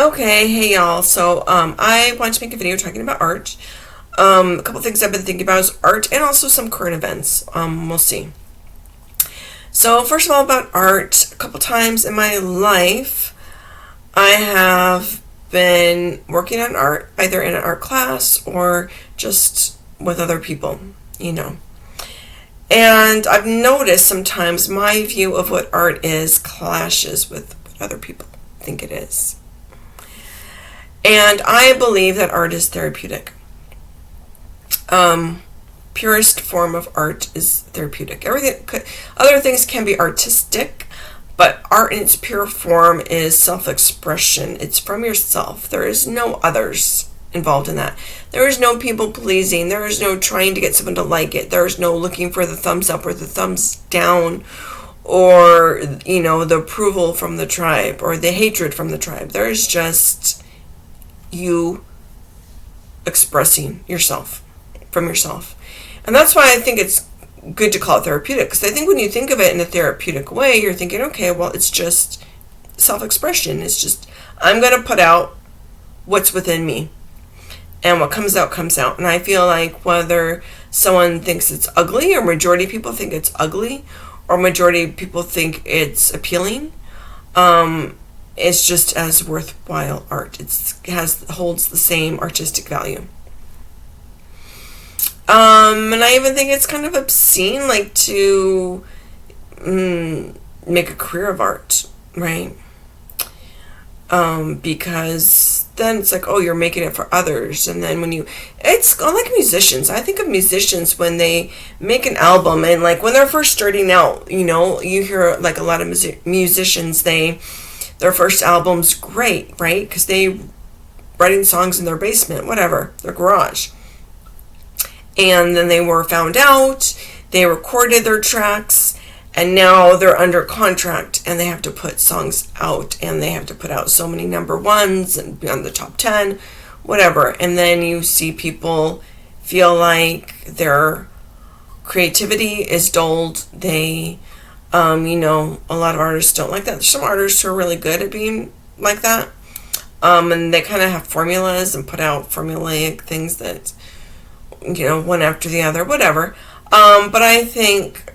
Okay, hey y'all. So, I want to make a video talking about art. A couple things I've been thinking about is art and also some current events. We'll see. So, first of all, about art. A couple times in my life, I have been working on art, either in an art class or just with other people, you know. And I've noticed sometimes my view of what art is clashes with what other people think it is. And I believe that art is therapeutic. Purest form of art is therapeutic. Other things can be artistic, but art in its pure form is self-expression. It's from yourself. There is no others involved in that. There is no people pleasing. There is no trying to get someone to like it. There is no looking for the thumbs up or the thumbs down, or the approval from the tribe or the hatred from the tribe. There is just you expressing yourself from yourself. And that's why I think it's good to call it therapeutic, because I think when you think of it in a therapeutic way, you're thinking, okay, well, it's just self-expression. It's just, I'm going to put out what's within me, and what comes out comes out. And I feel like whether someone thinks it's ugly, or majority of people think it's ugly, or majority of people think it's appealing, it's just as worthwhile art. Holds the same artistic value. And I even think it's kind of obscene, like, to make a career of art, right? Because then it's like, oh, you're making it for others. And then it's like musicians. I think of musicians when they make an album, and like when they're first starting out, you hear like a lot of musicians, their first album's great, right? Because they writing songs in their basement, whatever, their garage. And then they were found out, they recorded their tracks, and now they're under contract, and they have to put songs out, and they have to put out so many number ones and be on the top 10, whatever. And then you see people feel like their creativity is dulled. They, a lot of artists don't like that. There's some artists who are really good at being like that. And they kind of have formulas and put out formulaic things that, one after the other, whatever. But I think,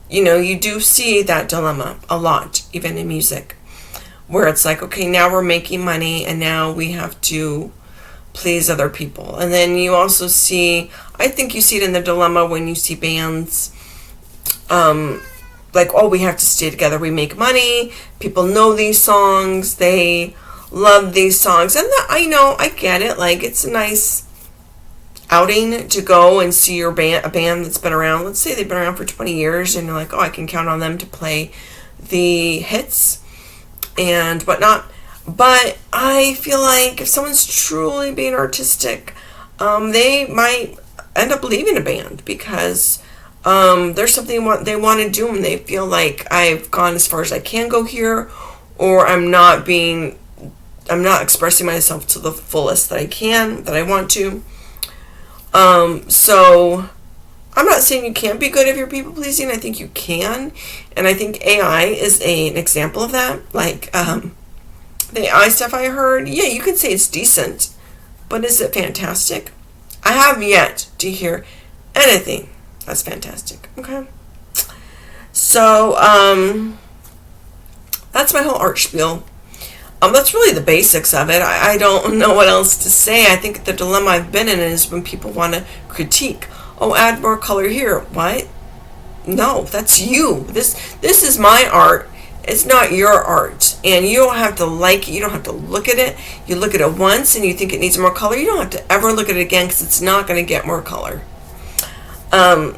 you do see that dilemma a lot, even in music, where it's like, okay, now we're making money, and now we have to please other people. And then you also I think you see it in the dilemma when you see bands, like, oh, we have to stay together, we make money, people know these songs, they love these songs. And I get it, like, it's a nice outing to go and see a band that's been around. Let's say they've been around for 20 years, and you're like, oh, I can count on them to play the hits and whatnot. But I feel like if someone's truly being artistic, they might end up leaving a band because there's something they want to do, and they feel like I've gone as far as I can go here, or I'm not expressing myself to the fullest that I want to. So I'm not saying you can't be good if you're people pleasing. I think you can, and I think AI is an example of that. Like, the AI stuff I heard, yeah, you could say it's decent, but is it fantastic? I have yet to hear anything that's fantastic. Okay, so that's my whole art spiel. That's really the basics of it. I don't know what else to say. I think the dilemma I've been in is when people want to critique. Oh, add more color here. What? No, that's you. This is my art. It's not your art. And you don't have to like it. You don't have to look at it. You look at it once and you think it needs more color. You don't have to ever look at it again, because it's not going to get more color. Or